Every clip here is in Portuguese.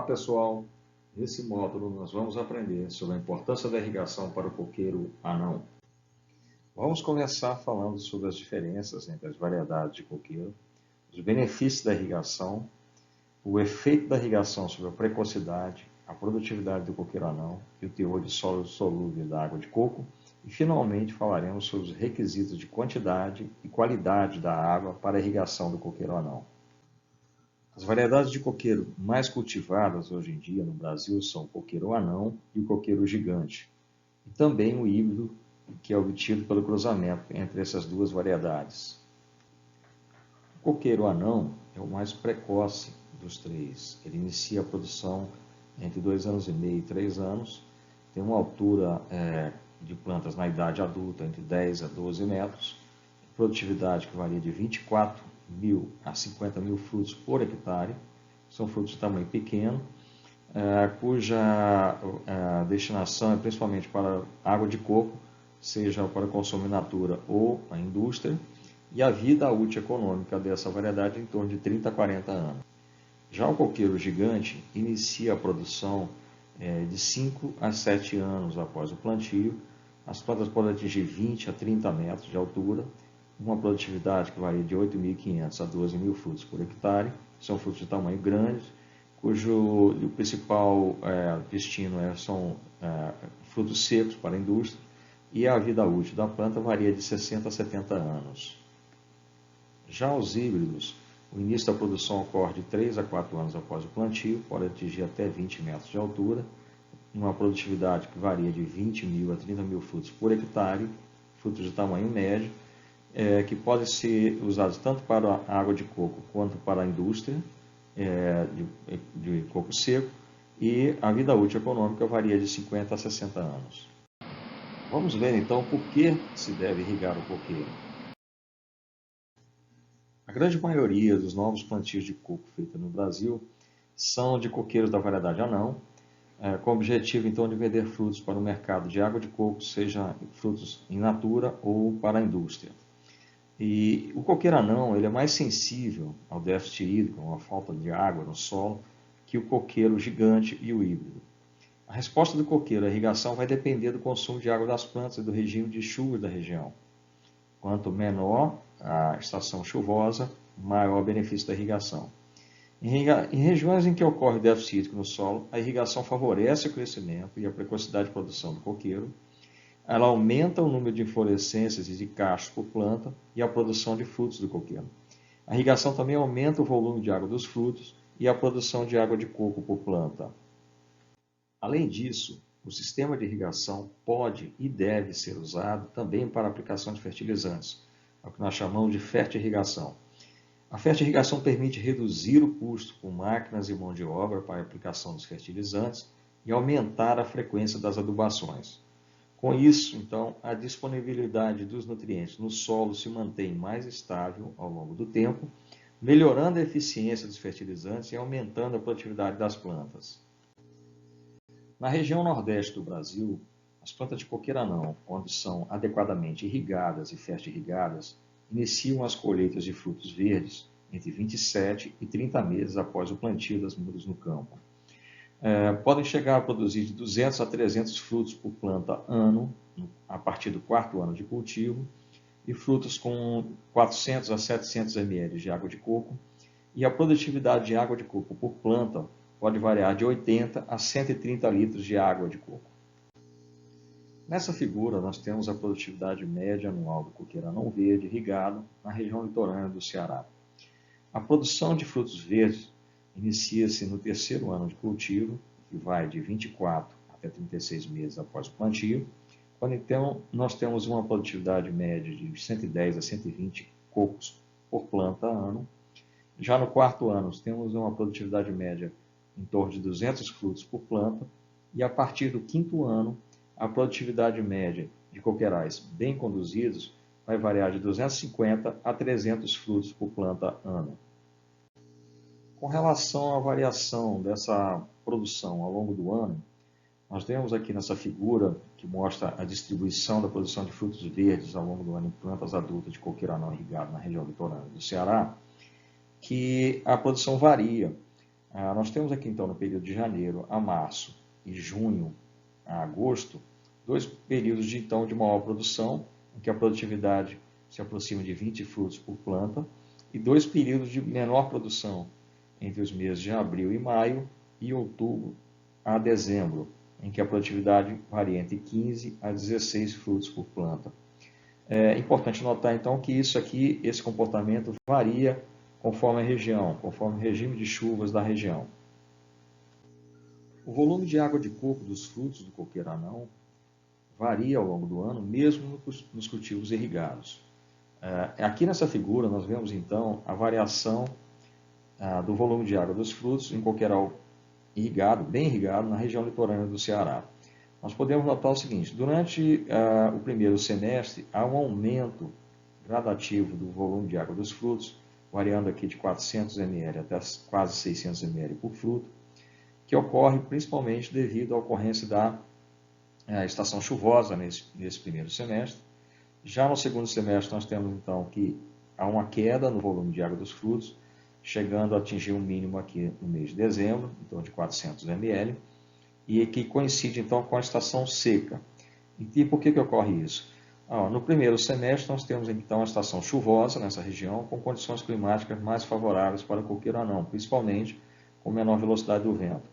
pessoal, nesse módulo nós vamos aprender sobre a importância da irrigação para o coqueiro anão. Vamos começar falando sobre as diferenças entre as variedades de coqueiro, os benefícios da irrigação, o efeito da irrigação sobre a precocidade, a produtividade do coqueiro anão e o teor de sólido solúvel da água de coco, e finalmente falaremos sobre os requisitos de quantidade e qualidade da água para a irrigação do coqueiro anão. As variedades de coqueiro mais cultivadas hoje em dia no Brasil são o coqueiro anão e o coqueiro gigante, e também o híbrido, que é obtido pelo cruzamento entre essas duas variedades. O coqueiro anão é o mais precoce dos três. Ele inicia a produção entre 2 anos e meio e 3 anos, tem uma altura de plantas na idade adulta entre 10 a 12 metros, produtividade que varia de 24.000 a 50.000 frutos por hectare, são frutos de tamanho pequeno, cuja destinação é principalmente para água de coco, seja para consumo in natura ou a indústria, e a vida útil econômica dessa variedade é em torno de 30 a 40 anos. Já o coqueiro gigante inicia a produção de 5 a 7 anos após o plantio. As plantas podem atingir 20 a 30 metros de altura, uma produtividade que varia de 8.500 a 12.000 frutos por hectare. São frutos de tamanho grande, cujo principal destino são frutos secos para a indústria, e a vida útil da planta varia de 60 a 70 anos. Já os híbridos, o início da produção ocorre de 3 a 4 anos após o plantio, pode atingir até 20 metros de altura, uma produtividade que varia de 20.000 a 30.000 frutos por hectare, frutos de tamanho médio, que podem ser usados tanto para a água de coco quanto para a indústria de coco seco, e a vida útil econômica varia de 50 a 60 anos. Vamos ver então por que se deve irrigar o coqueiro. A grande maioria dos novos plantios de coco feitos no Brasil são de coqueiros da variedade anão, com o objetivo então de vender frutos para o mercado de água de coco, seja frutos in natura ou para a indústria. E o coqueiro anão ele é mais sensível ao déficit hídrico, à falta de água no solo, que o coqueiro gigante e o híbrido. A resposta do coqueiro à irrigação vai depender do consumo de água das plantas e do regime de chuva da região. Quanto menor a estação chuvosa, maior o benefício da irrigação. Em regiões em que ocorre déficit hídrico no solo, a irrigação favorece o crescimento e a precocidade de produção do coqueiro. Ela aumenta o número de inflorescências e de cachos por planta e a produção de frutos do coqueiro. A irrigação também aumenta o volume de água dos frutos e a produção de água de coco por planta. Além disso, o sistema de irrigação pode e deve ser usado também para a aplicação de fertilizantes, o que nós chamamos de fertirrigação. A fertirrigação permite reduzir o custo com máquinas e mão de obra para a aplicação dos fertilizantes e aumentar a frequência das adubações. Com isso, então, a disponibilidade dos nutrientes no solo se mantém mais estável ao longo do tempo, melhorando a eficiência dos fertilizantes e aumentando a produtividade das plantas. Na região nordeste do Brasil, as plantas de coqueiro anão, quando são adequadamente irrigadas e fertirrigadas, iniciam as colheitas de frutos verdes entre 27 e 30 meses após o plantio das mudas no campo. Podem chegar a produzir de 200 a 300 frutos por planta ano, a partir do 4º ano de cultivo, e frutos com 400 a 700 ml de água de coco, e a produtividade de água de coco por planta pode variar de 80 a 130 litros de água de coco. Nessa figura, nós temos a produtividade média anual do coqueiro anão verde irrigado na região litorânea do Ceará. A produção de frutos verdes inicia-se no 3º ano de cultivo, que vai de 24 até 36 meses após o plantio, quando então nós temos uma produtividade média de 110 a 120 cocos por planta ano. Já no 4º ano, temos uma produtividade média em torno de 200 frutos por planta, e a partir do 5º ano, a produtividade média de coqueirais bem conduzidos vai variar de 250 a 300 frutos por planta ano. Com relação à variação dessa produção ao longo do ano, nós temos aqui nessa figura que mostra a distribuição da produção de frutos verdes ao longo do ano em plantas adultas de coqueiro anão irrigado na região litorânea do Ceará, que a produção varia. Nós temos aqui então no período de janeiro a março e junho a agosto, dois períodos de maior produção, em que a produtividade se aproxima de 20 frutos por planta, e dois períodos de menor produção, entre os meses de abril e maio e outubro a dezembro, em que a produtividade varia entre 15 a 16 frutos por planta. É importante notar então que esse comportamento varia conforme a região, conforme o regime de chuvas da região. O volume de água de coco dos frutos do coqueiro anão varia ao longo do ano, mesmo nos cultivos irrigados. Aqui nessa figura nós vemos então a variação do volume de água dos frutos em coqueiral irrigado, bem irrigado, na região litorânea do Ceará. Nós podemos notar o seguinte: durante o primeiro semestre há um aumento gradativo do volume de água dos frutos, variando aqui de 400 ml até quase 600 ml por fruto, que ocorre principalmente devido à ocorrência da estação chuvosa nesse primeiro semestre. Já no segundo semestre nós temos então que há uma queda no volume de água dos frutos, chegando a atingir um mínimo aqui no mês de dezembro, em torno de 400 ml, e que coincide então com a estação seca. E por que ocorre isso? No primeiro semestre nós temos então a estação chuvosa nessa região, com condições climáticas mais favoráveis para o coqueiro anão, principalmente com menor velocidade do vento.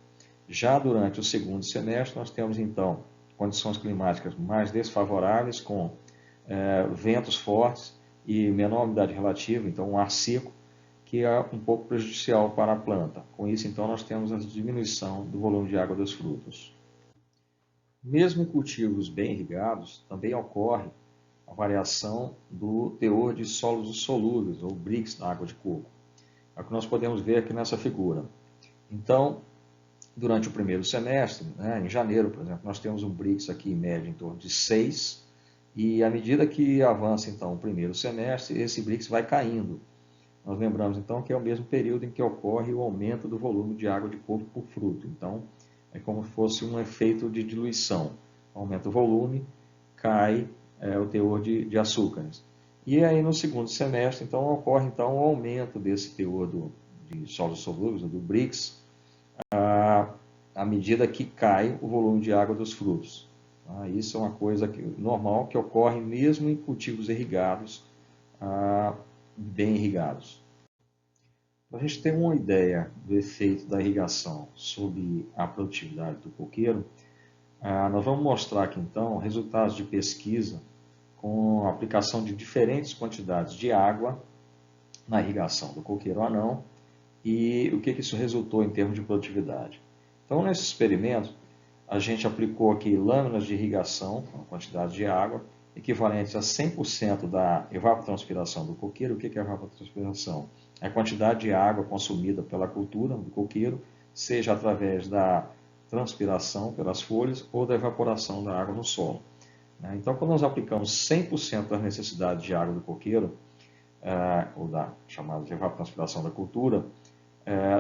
Já durante o segundo semestre nós temos então condições climáticas mais desfavoráveis, com ventos fortes e menor umidade relativa, então um ar seco, que é um pouco prejudicial para a planta. Com isso, então, nós temos a diminuição do volume de água dos frutos. Mesmo em cultivos bem irrigados, também ocorre a variação do teor de sólidos solúveis, ou BRICS, na água de coco. É o que nós podemos ver aqui nessa figura. Então, durante o primeiro semestre, em janeiro, por exemplo, nós temos um BRICS aqui em média em torno de 6, e à medida que avança, então, o primeiro semestre, esse BRICS vai caindo. Nós lembramos, então, que é o mesmo período em que ocorre o aumento do volume de água de coco por fruto. Então, é como se fosse um efeito de diluição. Aumenta o volume, cai o teor de açúcares. E aí, no segundo semestre, então, ocorre então, o aumento desse teor de sólidos solúveis, do BRICS, à medida que cai o volume de água dos frutos. Isso é uma coisa normal que ocorre mesmo em cultivos irrigados, bem irrigados. Para a gente ter uma ideia do efeito da irrigação sobre a produtividade do coqueiro, nós vamos mostrar aqui então resultados de pesquisa com a aplicação de diferentes quantidades de água na irrigação do coqueiro anão e o que isso resultou em termos de produtividade. Então, nesse experimento, a gente aplicou aqui lâminas de irrigação, com quantidade de água, equivalentes a 100% da evapotranspiração do coqueiro. O que é evapotranspiração? É a quantidade de água consumida pela cultura do coqueiro, seja através da transpiração pelas folhas ou da evaporação da água no solo. Então, quando nós aplicamos 100% das necessidades de água do coqueiro, ou da chamada de evapotranspiração da cultura,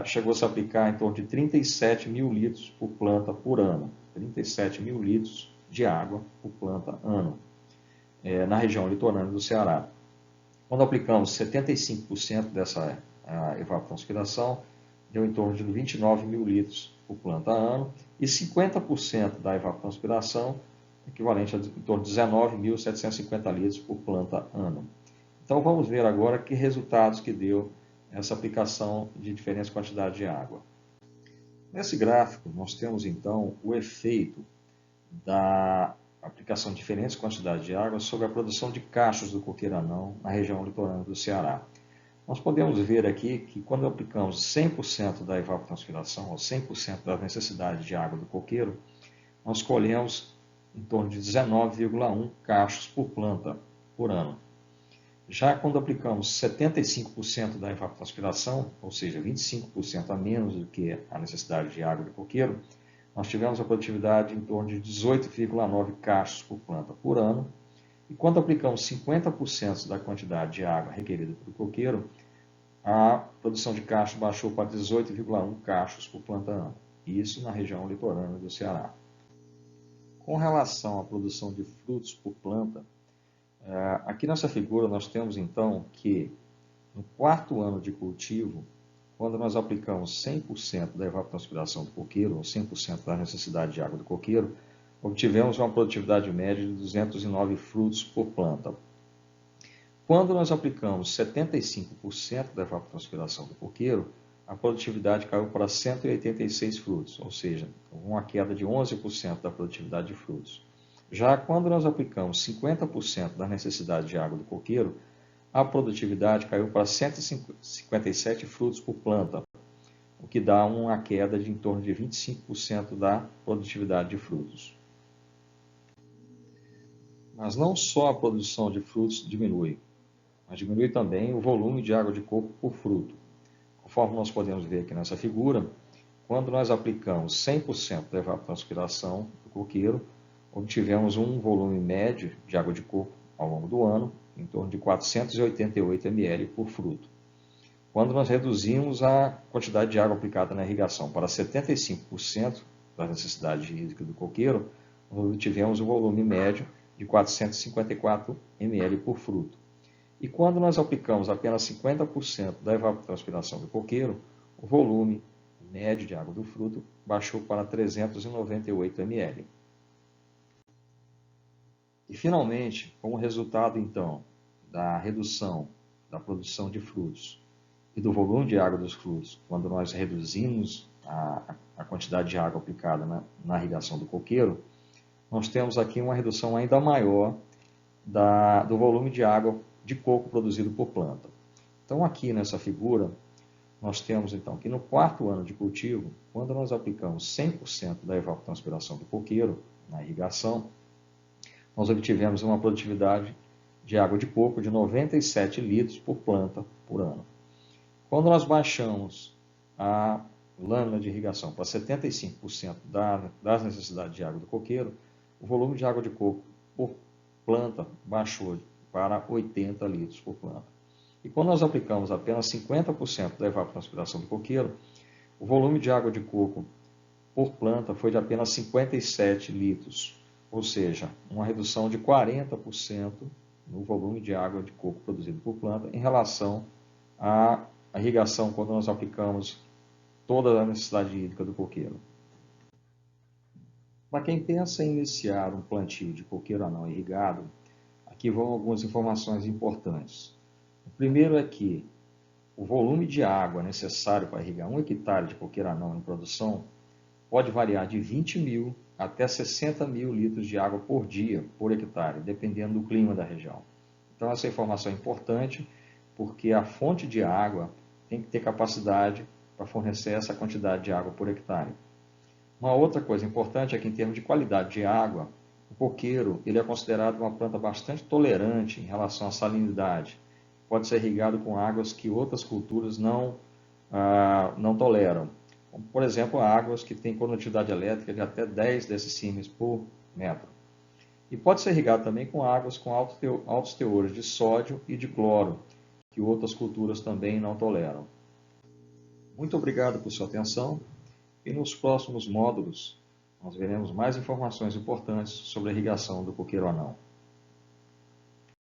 chegou-se a aplicar em torno de 37 mil litros por planta por ano. 37 mil litros de água por planta ano, na região litorânea do Ceará. Quando aplicamos 75% dessa evapotranspiração, deu em torno de 29 mil litros por planta ano, e 50% da evapotranspiração, equivalente a em torno de 19.750 litros por planta ano. Então vamos ver agora que resultados que deu essa aplicação de diferentes quantidades de água. Nesse gráfico nós temos então o efeito da aplicação de diferentes quantidades de água sobre a produção de cachos do coqueiro anão na região litorânea do Ceará. Nós podemos ver aqui que quando aplicamos 100% da evapotranspiração, ou 100% da necessidade de água do coqueiro, nós colhemos em torno de 19,1 cachos por planta por ano. Já quando aplicamos 75% da evapotranspiração, ou seja, 25% a menos do que a necessidade de água do coqueiro, nós tivemos a produtividade em torno de 18,9 cachos por planta por ano. E quando aplicamos 50% da quantidade de água requerida pelo coqueiro, a produção de cachos baixou para 18,1 cachos por planta ano. Isso na região litorânea do Ceará. Com relação à produção de frutos por planta, aqui nessa figura nós temos então que no quarto ano de cultivo, quando nós aplicamos 100% da evapotranspiração do coqueiro, ou 100% da necessidade de água do coqueiro, obtivemos uma produtividade média de 209 frutos por planta. Quando nós aplicamos 75% da evapotranspiração do coqueiro, a produtividade caiu para 186 frutos, ou seja, uma queda de 11% da produtividade de frutos. Já quando nós aplicamos 50% da necessidade de água do coqueiro, a produtividade caiu para 157 frutos por planta, o que dá uma queda de em torno de 25% da produtividade de frutos. Mas não só a produção de frutos diminui, mas diminui também o volume de água de coco por fruto. Conforme nós podemos ver aqui nessa figura, quando nós aplicamos 100% da evapotranspiração do coqueiro, obtivemos um volume médio de água de coco ao longo do ano, em torno de 488 ml por fruto. Quando nós reduzimos a quantidade de água aplicada na irrigação para 75% da necessidade hídrica do coqueiro, nós obtivemos um volume médio de 454 ml por fruto. E quando nós aplicamos apenas 50% da evapotranspiração do coqueiro, o volume médio de água do fruto baixou para 398 ml. E, finalmente, como resultado, então, da redução da produção de frutos e do volume de água dos frutos, quando nós reduzimos a quantidade de água aplicada na irrigação do coqueiro, nós temos aqui uma redução ainda maior do volume de água de coco produzido por planta. Então, aqui nessa figura, nós temos então que no quarto ano de cultivo, quando nós aplicamos 100% da evapotranspiração do coqueiro na irrigação, nós obtivemos uma produtividade de água de coco de 97 litros por planta por ano. Quando nós baixamos a lâmina de irrigação para 75% das necessidades de água do coqueiro, o volume de água de coco por planta baixou para 80 litros por planta. E quando nós aplicamos apenas 50% da evapotranspiração do coqueiro, o volume de água de coco por planta foi de apenas 57 litros, ou seja, uma redução de 40% no volume de água de coco produzido por planta em relação à irrigação quando nós aplicamos toda a necessidade hídrica do coqueiro. Para quem pensa em iniciar um plantio de coqueiro anão irrigado, aqui vão algumas informações importantes. O primeiro é que o volume de água necessário para irrigar 1 hectare de coqueiro anão em produção pode variar de 20 mil até 60 mil litros de água por dia, por hectare, dependendo do clima da região. Então, essa informação é importante porque a fonte de água tem que ter capacidade para fornecer essa quantidade de água por hectare. Uma outra coisa importante é que, em termos de qualidade de água, o coqueiro ele é considerado uma planta bastante tolerante em relação à salinidade. Pode ser irrigado com águas que outras culturas não toleram. Como, por exemplo, águas que têm condutividade elétrica de até 10 decímetros por metro. E pode ser irrigado também com águas com altos teores de sódio e de cloro, que outras culturas também não toleram. Muito obrigado por sua atenção e nos próximos módulos nós veremos mais informações importantes sobre a irrigação do coqueiro anão.